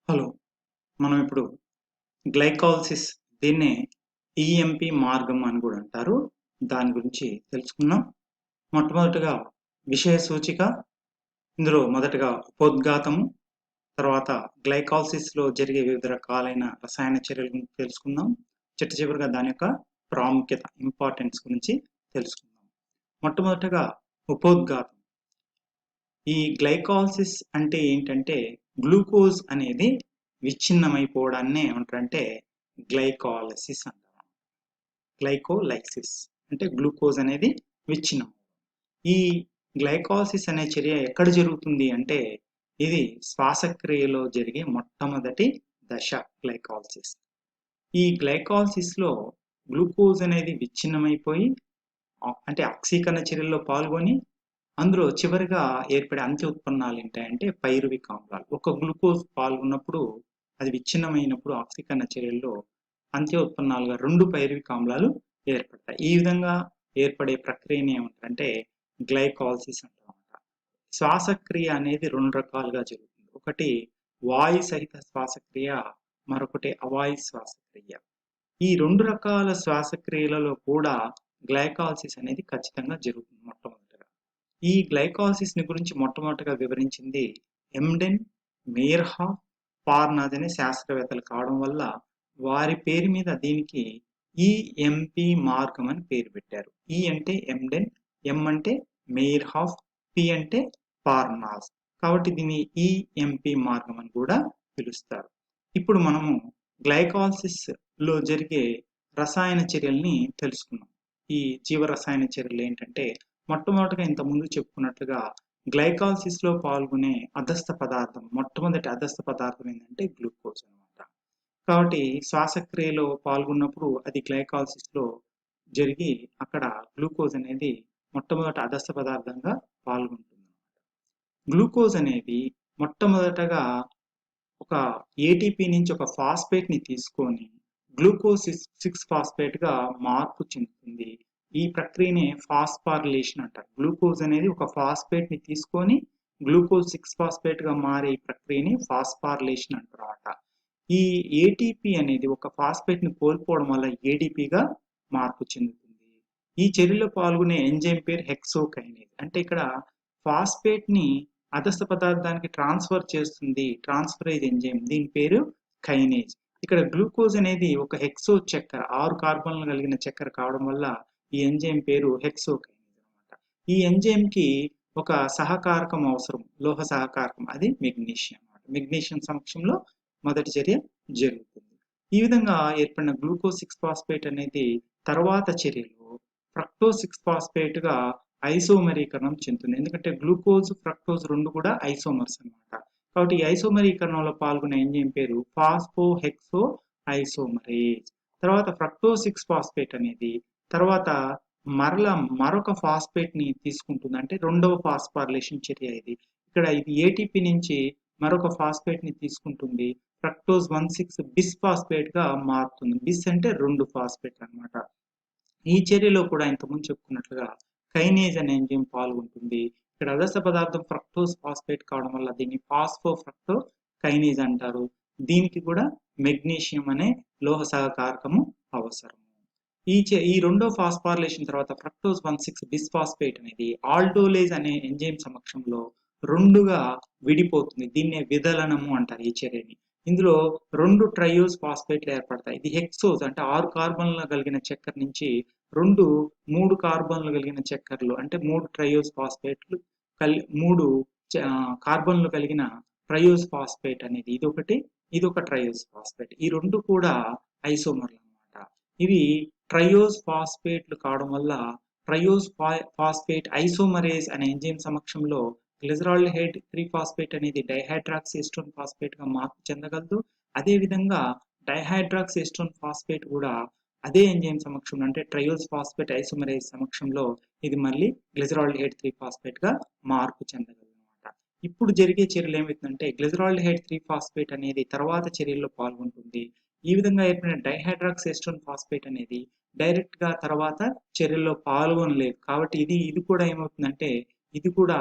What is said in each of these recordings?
Hello. మనం ఇప్పుడు గ్లైకాలిసిస్ దీన్నే ఈఎంపి మార్గం అని కూడా అంటారు. దాని గురించి తెలుసుకుందాం. మొట్టమొదటిగా విషయ సూచిక. ఇందులో మొదటగా ఉపోద్ఘాతము, తర్వాత గ్లైకాలిసిస్లో జరిగే వివిధ రకాలైన రసాయన చర్యల గురించి తెలుసుకుందాం. చివరిగా దాని యొక్క ప్రాముఖ్యత, ఇంపార్టెన్స్ గురించి తెలుసుకుందాం. మొట్టమొదటగా ఉపోద్ఘాతం. ఈ గ్లైకాలిసిస్ అంటే ఏంటంటే గ్లూకోజ్ అనేది విచ్ఛిన్నమైపోవడాన్నే ఏమంటారంటే గ్లైకాలిసిస్ అంటారు. గ్లైకోలైసిస్ అంటే గ్లూకోజ్ అనేది విచ్ఛిన్నం. ఈ గ్లైకాలిసిస్ అనే చర్య ఎక్కడ జరుగుతుంది అంటే ఇది శ్వాసక్రియలో జరిగే మొట్టమొదటి దశ గ్లైకాలిసిస్. ఈ గ్లైకాలిసిస్ లో గ్లూకోజ్ అనేది విచ్ఛిన్నమైపోయి అంటే ఆక్సీకరణ చర్యల్లో పాల్గొని అందులో చివరిగా ఏర్పడే అంత్య ఉత్పన్నాలు ఏంటంటే పైరువిక్ ఆమ్లాలు. ఒక గ్లూకోజ్ పాల్గొన్నప్పుడు అది విచ్ఛిన్నమైనప్పుడు ఆక్సీకరణ చర్యల్లో అంత్య ఉత్పన్నాలుగా 2 పైరువిక్ ఆమ్లాలు ఏర్పడతాయి. ఈ విధంగా ఏర్పడే ప్రక్రియని ఏమంటారంటే గ్లైకాలిసిస్ అంటారన్నమాట. శ్వాసక్రియ అనేది 2 రకాలుగా జరుగుతుంది. ఒకటి వాయు సహిత శ్వాసక్రియ, మరొకటి అవాయు శ్వాసక్రియ. ఈ 2 రకాల శ్వాసక్రియలలో కూడా గ్లైకాలిసిస్ అనేది ఖచ్చితంగా జరుగుతుంది. మొట్టమొదటిగా ఈ గ్లైకాలిసిస్ ని గురించి మొట్టమొదటిగా వివరించింది ఎమ్డెన్, మేయర్హాఫ్, పార్నాజ్ అనే శాస్త్రవేత్తలు కావడం వల్ల వారి పేరు మీద దీనికి ఈఎంపి మార్గం అని పేరు పెట్టారు. ఈ అంటే ఎమ్డెన్, ఎం అంటే మేయర్హాఫ్, పి అంటే పార్నాజ్. కాబట్టి దీన్ని ఈఎంపి మార్గం అని కూడా పిలుస్తారు. ఇప్పుడు మనము గ్లైకాలిసిస్ లో జరిగే రసాయన చర్యల్ని తెలుసుకున్నాం. ఈ జీవ రసాయన చర్యలు ఏంటంటే మొట్టమొదటిగా ఇంతకుముందు చెప్పుకున్నట్లుగా గ్లైకాలిసిస్ లో పాల్గొనే అధస్థ పదార్థం, మొట్టమొదటి అధస్థ పదార్థం ఏంటంటే గ్లూకోజ్ అనమాట. కాబట్టి శ్వాసక్రియలో పాల్గొన్నప్పుడు అది గ్లైకాలిసిస్ లో జరిగి అక్కడ గ్లూకోజ్ అనేది మొట్టమొదటి అధస్థ పదార్థంగా పాల్గొంటుంది. గ్లూకోజ్ అనేది మొట్టమొదటగా ఒక ఏటీపీ నుంచి ఒక ఫాస్ఫేట్ ని తీసుకొని గ్లూకోజ్ 6 ఫాస్ఫేట్ గా మార్పు చెందుతుంది. ఈ ప్రక్రియనే ఫాస్ఫారిలేషన్ అంటారు. గ్లూకోజ్ అనేది ఒక ఫాస్ఫేట్ ని తీసుకొని గ్లూకోజ్ 6 ఫాస్ఫేట్ గా మారే ప్రక్రియని ఫాస్ఫారిలేషన్ అంటారన్నమాట. ఈ ఏటీపీ అనేది ఒక ఫాస్ఫేట్ ని కోల్పోవడం వల్ల ఏడీపీగా మార్పు చెందుతుంది. ఈ చర్యలో పాల్గొనే ఎంజైమ్ పేరు హెక్సోకైనేజ్. అంటే ఇక్కడ ఫాస్ఫేట్ ని అధస్థ పదార్థానికి ట్రాన్స్ఫర్ చేస్తుంది ట్రాన్స్ఫరేజ్ ఎంజైమ్, దీని పేరు కైనేజ్. ఇక్కడ గ్లూకోజ్ అనేది ఒక హెక్సో చక్కెర, 6 కార్బన్లు కలిగిన చక్కెర కావడం వల్ల ఈ ఎంజైమ్ పేరు హెక్సోకైనేజ్ అనమాట. ఈ ఎంజైమ్ కి ఒక సహకారకం అవసరం, లోహ సహకారకం, అది మెగ్నీషియం అన్నమాట. మెగ్నీషియం సమక్షంలో మొదటి చర్య జరుగుతుంది. ఈ విధంగా ఏర్పడిన గ్లూకోజ్ 6 ఫాస్ఫేట్ అనేది తర్వాత చర్యలో ఫ్రక్టోజ్ 6 ఫాస్ఫేట్ గా ఐసోమరీకరణం చెందుతుంది. ఎందుకంటే గ్లూకోజ్, ఫ్రక్టోజ్ 2 కూడా ఐసోమర్స్ అన్నమాట. కాబట్టి ఈ ఐసోమరీకరణంలో పాల్గొనే ఎంజైమ్ పేరు ఫాస్ఫోహెక్సో ఐసోమరేజ్. తర్వాత ఫ్రక్టోజ్ 6 ఫాస్ఫేట్ అనేది తర్వాత మరొక ఫాస్ఫేట్ ని తీసుకుంటుంది. అంటే రెండవ ఫాస్ఫారిలేషన్ చర్య ఇది. ఇక్కడ ఇది ఏటీపీ నుంచి మరొక ఫాస్ఫేట్ ని తీసుకుంటుంది. ఫ్రక్టోజ్ 1,6 బిస్ ఫాస్ఫేట్ గా మారుతుంది. బిస్ అంటే 2 ఫాస్ఫేట్ అన్నమాట. ఈ చర్యలో కూడా ఇంతకుముందు చెప్పుకున్నట్లుగా కైనేజ్ అనే ఎంజైమ్ పాల్గొంటుంది. ఇక్కడ అధస్థ పదార్థం ఫ్రక్టోజ్ ఫాస్ఫేట్ కావడం వల్ల దీన్ని ఫాస్ఫోఫ్రక్టో కైనేజ్ అంటారు. దీనికి కూడా మెగ్నీషియం అనే లోహ సహకారకము అవసరం. ఈ రెండో ఫాస్ఫారిలేషన్ తర్వాత ఫ్రక్టోజ్ 1,6 బిస్ ఫాస్ఫేట్ అనేది ఆల్డోలేజ్ అనే ఎంజైమ్ సమక్షంలో 2గా విడిపోతుంది. దీన్నే విదలనము అంటారు ఈ చర్యని. ఇందులో 2 ట్రయోజ్ ఫాస్ఫేట్లు ఏర్పడతాయి. ఇది హెక్సోజ్ అంటే 6 కార్బన్లు కలిగిన చక్కెర నుంచి 3 కార్బన్లు కలిగిన చక్కెరలు అంటే 3 ట్రయోజ్ ఫాస్ఫేట్లు 3 కార్బన్లు కలిగిన ట్రయోజ్ ఫాస్ఫేట్ అనేది ఇదొక ట్రయోజ్ ఫాస్ఫేట్. ఈ 2 కూడా ఐసోమర్లు అన్నమాట. ఇవి ట్రయోజ్ ఫాస్ఫేట్లు కావడం వల్ల ట్రయోజ్ ఫాస్ఫేట్ ఐసోమరేజ్ అనే ఎంజైమ్ సమక్షంలో గ్లిజరాల్డిహైడ్ 3 ఫాస్ఫేట్ అనేది డైహైడ్రాక్సీ ఎస్టోన్ ఫాస్ఫేట్ గా మార్పు చెందగలదు. అదే విధంగా డైహైడ్రాక్సీ ఎస్టోన్ ఫాస్ఫేట్ కూడా అదే ఎంజైమ్ సమక్షంలో అంటే ట్రయోజ్ ఫాస్ఫేట్ ఐసోమరేజ్ సమక్షంలో ఇది మళ్ళీ గ్లిజరాల్డిహైడ్ 3 ఫాస్ఫేట్ గా మార్పు చెందగలదు అనమాట. ఇప్పుడు జరిగే చర్యలు ఏమవుతుందంటే గ్లిజరాల్డిహైడ్ 3 ఫాస్ఫేట్ అనేది తర్వాత చర్యల్లో పాల్గొంటుంది. ఈ విధంగా ఏర్పడిన డైహైడ్రాక్సీ ఎస్టోన్ ఫాస్ఫేట్ అనేది డైరెక్ట్ గా తర్వాత చర్యల్లో పాల్గొనలేదు. కాబట్టి ఇది కూడా ఏమవుతుందంటే ఇది కూడా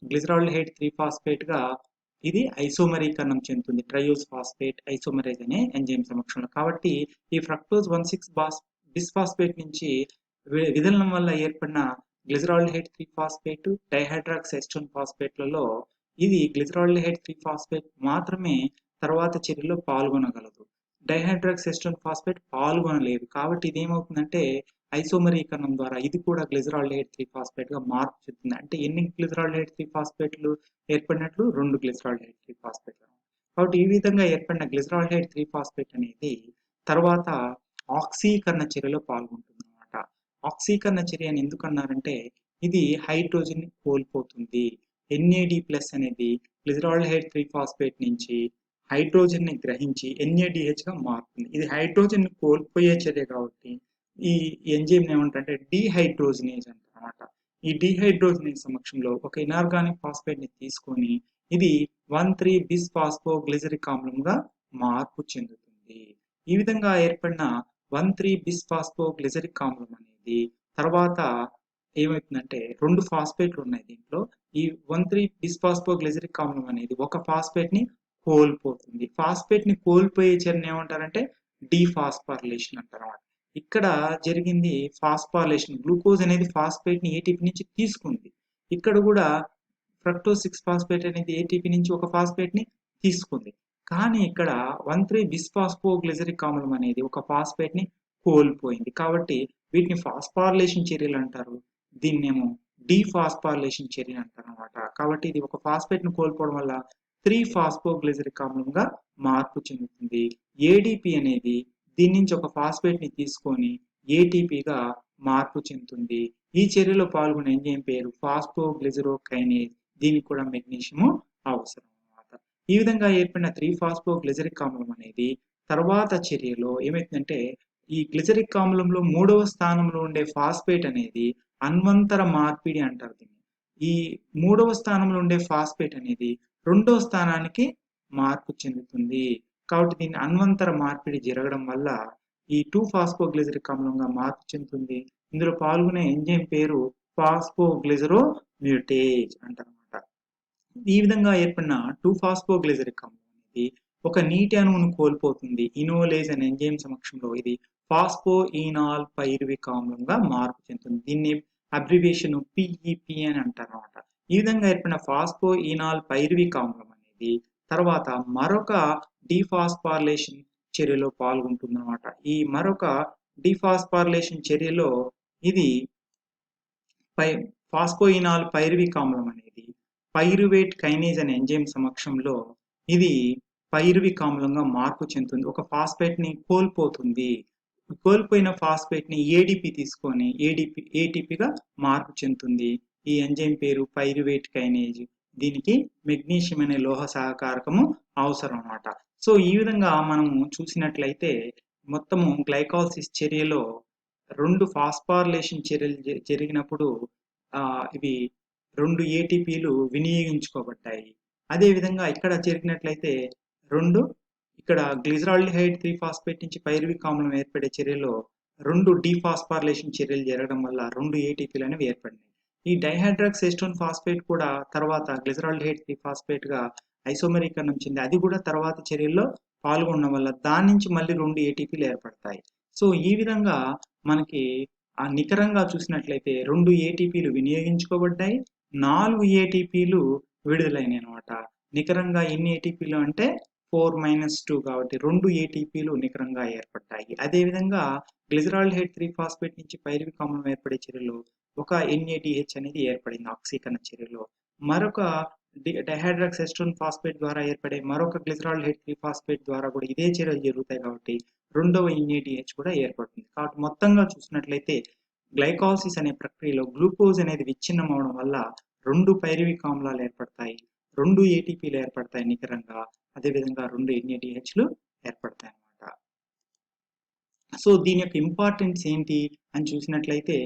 గ్లిజరాల్డిహైడ్ 3 ఫాస్ఫేట్ గా ఇది ఐసోమరీకరణం చెందుతుంది. ట్రయోస్ ఫాస్ఫేట్ ఐసోమరేజ్ అనే ఎంజైమ్ సమక్షంలో. కాబట్టి ఈ ఫ్రక్టోజ్ 1,6 బిస్ఫాస్ఫేట్ నుంచి విదలనం వల్ల ఏర్పడిన గ్లిజరాల్డిహైడ్ 3 ఫాస్ఫేట్ డైహైడ్రాక్స్ ఎస్టోన్ ఫాస్ఫేట్లలో ఇది గ్లిజరాల్డిహైడ్ 3 ఫాస్ఫేట్ మాత్రమే తర్వాత చర్యలో పాల్గొనగలదు. డైహైడ్రాక్స్ ఎస్టోన్ ఫాస్ఫేట్ పాల్గొనలేదు. కాబట్టి ఇది ఏమవుతుందంటే ఐసోమరీకరణం ద్వారా ఇది కూడా గ్లిజరాల్డిహైడ్ 3 ఫాస్ఫేట్ గా మార్పు చెందుతుంది. అంటే ఎన్ని గ్లిజరాల్డిహైడ్ 3 ఫాస్ఫేట్లు ఏర్పడినట్లు 2 గ్లిజరాల్డిహైడ్ 3 ఫాస్ఫేట్లు. కాబట్టి ఈ విధంగా ఏర్పడిన గ్లిజరాల్డిహైడ్ 3 ఫాస్ఫేట్ అనేది తర్వాత ఆక్సీకరణ చర్యలో పాల్గొంటుంది అన్నమాట. ఆక్సీకరణ చర్య అని ఎందుకు అన్నారంటే ఇది హైడ్రోజన్ ని కోల్పోతుంది. NAD+ అనేది గ్లిజరాల్డిహైడ్ 3 ఫాస్ఫేట్ నుంచి హైడ్రోజన్ ని గ్రహించి NADH గా మారుతుంది. ఇది హైడ్రోజన్ ని కోల్పోయే చర్య కాబట్టి ఈ ఎంజైమ్ ఏమంటారంటే డీహైడ్రోజినేజ్ అంటారన్నమాట. ఈ డీహైడ్రోజినేజ్ సమక్షంలో ఒక ఇనార్గానిక్ ఫాస్ఫేట్ ని తీసుకొని ఇది 1,3-బిస్ఫాస్ఫోగ్లిజరిక్ ఆమ్లంగా మార్పు చెందుతుంది. ఈ విధంగా ఏర్పడిన 1,3-బిస్ఫాస్ఫోగ్లిజరిక్ ఆమ్లం అనేది తర్వాత ఏమవుతుందంటే 2 ఫాస్ఫేట్లు ఉన్నాయి దీంట్లో. ఈ 1,3-బిస్ఫాస్ఫోగ్లిజరిక్ ఆమ్లం అనేది ఒక ఫాస్ఫేట్ ని కోల్పోతుంది. ఫాస్ఫేట్ ని కోల్పోయే చర్యను ఏమంటారంటే డీఫాస్ఫారిలేషన్ అంటారన్నమాట. ఇక్కడ జరిగింది ఫాస్ఫారిలేషన్. గ్లూకోజ్ అనేది ఫాస్ఫేట్ ని ATP నుంచి తీసుకుంది. ఇక్కడ కూడా ఫ్రక్టోజ్ 6 ఫాస్ఫేట్ అనేది ATP నుంచి ఒక ఫాస్ఫేట్ ని తీసుకుంది. కానీ ఇక్కడ 1,3-బిస్ఫాస్ఫోగ్లిజరిక్ ఆమ్లం అనేది ఒక ఫాస్ఫేట్ ని కోల్పోయింది. కాబట్టి వీటిని ఫాస్ఫారిలేషన్ చర్యలు అంటారు. దీన్నేమో డీఫాస్ఫారిలేషన్ చర్య అంటారు అన్నమాట. కాబట్టి ఇది ఒక ఫాస్ఫేట్ ను కోల్పోవడం వల్ల 3-ఫాస్ఫోగ్లిజరిక్ ఆమ్లంగా మార్పు చెందుతుంది. ADP అనేది దీని నుంచి ఒక ఫాస్ఫేట్ ని తీసుకొని ATPగా మార్పు చెందుతుంది. ఈ చర్యలో పాల్గొనే ఎంజైమ్ పేరు ఫాస్ఫోగ్లిజరోకైనేజ్. దీనికి కూడా మెగ్నీషియం అవసరం అన్నమాట. ఈ విధంగా ఏర్పడిన 3-ఫాస్ఫోగ్లిజరిక్ ఆమ్లం అనేది తర్వాత చర్యలో ఏమైతుందంటే ఈ గ్లిజరిక్ ఆమ్లంలో 3వ స్థానంలో ఉండే ఫాస్ఫేట్ అనేది అన్వంతర మార్పిడి అంటారు దీన్ని. ఈ 3వ స్థానంలో ఉండే ఫాస్ఫేట్ అనేది 2వ స్థానానికి మార్పు చెందుతుంది. కాబట్టి దీన్ని అన్వంతర మార్పిడి జరగడం వల్ల ఈ 2-ఫాస్ఫోగ్లిజరిక్ ఆమ్లంగా మార్పు చెందుతుంది. ఇందులో పాల్గొనే ఎంజైమ్ పేరు ఫాస్ఫోగ్లిజరోమ్యూటేజ్ అంటారన్నమాట. ఈ విధంగా ఏర్పడిన 2-ఫాస్ఫోగ్లిజరిక్ ఆమ్లం అనేది ఒక నీటి అణువును కోల్పోతుంది. ఇనోలేజ్ అనే ఎంజైమ్ సమక్షంలో ఇది ఫాస్ఫోఈనాల్ పైరువిక్ ఆమ్లంగా మార్పు చెందుతుంది. దీన్ని అబ్రివేషన్ PEP అని అంటారన్నమాట. ఈ విధంగా ఏర్పడిన ఫాస్ఫోఈనాల్ పైరువిక్ ఆమ్లం అనేది తర్వాత మరొక డీఫాస్ఫారిలేషన్ చర్యలో పాల్గొంటుందన్నమాట. ఈ మరొక డీఫాస్ఫారిలేషన్ చర్యలో ఇది ఫాస్ఫోఈనాల్ పైరువిక్ ఆమ్లం అనేది పైరువేట్ కైనేజ్ అనే ఎంజైమ్ సమక్షంలో ఇది పైరువిక్ ఆమ్లంగా మార్పు చెందుతుంది. ఒక ఫాస్ఫేట్ ని కోల్పోతుంది. కోల్పోయిన ఫాస్ఫేట్ ని ADP తీసుకొని ATPగా మార్పు చెందుతుంది. ఈ ఎంజైమ్ పేరు పైరువేట్ కైనేజ్. దీనికి మెగ్నీషియం అనే లోహ సహకారకము అవసరం అన్నమాట. సో ఈ విధంగా మనము చూసినట్లయితే మొత్తము గ్లైకాలసిస్ చర్యలో 2 ఫాస్ఫారిలేషన్ చర్యలు జరిగినప్పుడు ఇవి 2 ATPలు వినియోగించుకోబడ్డాయి. అదేవిధంగా ఇక్కడ జరిగినట్లయితే ఇక్కడ గ్లిజరాల్డిహైడ్ 3 ఫాస్ఫేట్ నుంచి పైరువిక్ ఆమ్లం ఏర్పడే చర్యలో 2 డీఫాస్ఫారిలేషన్ చర్యలు జరగడం వల్ల 2 ATPలు అనేవి ఏర్పడినాయి. ఈ డైహైడ్రాక్స్ ఎస్టోన్ ఫాస్ఫేట్ కూడా తర్వాత గ్లిజరాల్డిహైడ్ 3 ఫాస్ఫేట్ గా ఐసోమరీకరణం చెంది అది కూడా తర్వాత చర్యల్లో పాల్గొనడం వల్ల దాని నుంచి మళ్ళీ 2 ATPలు ఏర్పడతాయి. సో ఈ విధంగా మనకి నికరంగా చూసినట్లయితే 2 ATPలు వినియోగించుకోబడ్డాయి, 4 ATPలు విడుదలైనవి అనమాట. నికరంగా ఎన్ని ATPలు అంటే 4-2 కాబట్టి 2 ATPలు నికరంగా ఏర్పడ్డాయి. అదేవిధంగా గ్లిజరాల్డిహైడ్ 3 ఫాస్ఫేట్ నుంచి పైరువిక్ ఆమ్లం ఏర్పడే చర్యలో ఒక NADH అనేది ఏర్పడింది ఆక్సీకరణ చర్యలో. మరొక డైహైడ్రాక్స్ ఎస్టోన్ ఫాస్ఫేట్ ద్వారా ఏర్పడే మరొక గ్లిజరాల్డిహైడ్ 3 ఫాస్ఫేట్ ద్వారా కూడా ఇదే చర్యలు జరుగుతాయి కాబట్టి రెండవ NADH కూడా ఏర్పడుతుంది. కాబట్టి మొత్తంగా చూసినట్లయితే గ్లైకాలసిస్ అనే ప్రక్రియలో గ్లూకోజ్ అనేది విచ్ఛిన్నం అవడం వల్ల 2 పైరువిక్ ఆమ్లాలు ఏర్పడతాయి, 2 ATPలు ఏర్పడతాయి నికరంగా, అదేవిధంగా 2 NADHలు ఏర్పడతాయి అన్నమాట. సో దీని యొక్క ఇంపార్టెన్స్ ఏంటి అని చూసినట్లయితే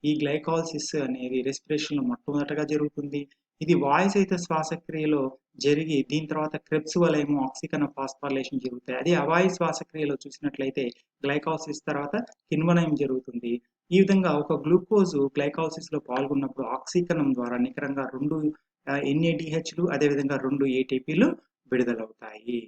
ఈ గ్లైకాలసిస్ అనేది రెస్పిరేషన్ లో మొట్టమొదటగా జరుగుతుంది. ఇది వాయుసహిత శ్వాసక్రియలో జరిగి దీని తర్వాత క్రెబ్స్ వల్ల ఏమో ఆక్సీకరణ ఫాస్ఫారిలేషన్ జరుగుతాయి. అదే అవాయు శ్వాసక్రియలో చూసినట్లయితే గ్లైకాలసిస్ తర్వాత కిణ్వనయం జరుగుతుంది. ఈ విధంగా ఒక గ్లూకోజ్ గ్లైకాలసిస్ లో పాల్గొన్నప్పుడు ఆక్సీకరణం ద్వారా నికరంగా 2 NADHలు అదేవిధంగా 2 ATPలు విడుదలవుతాయి.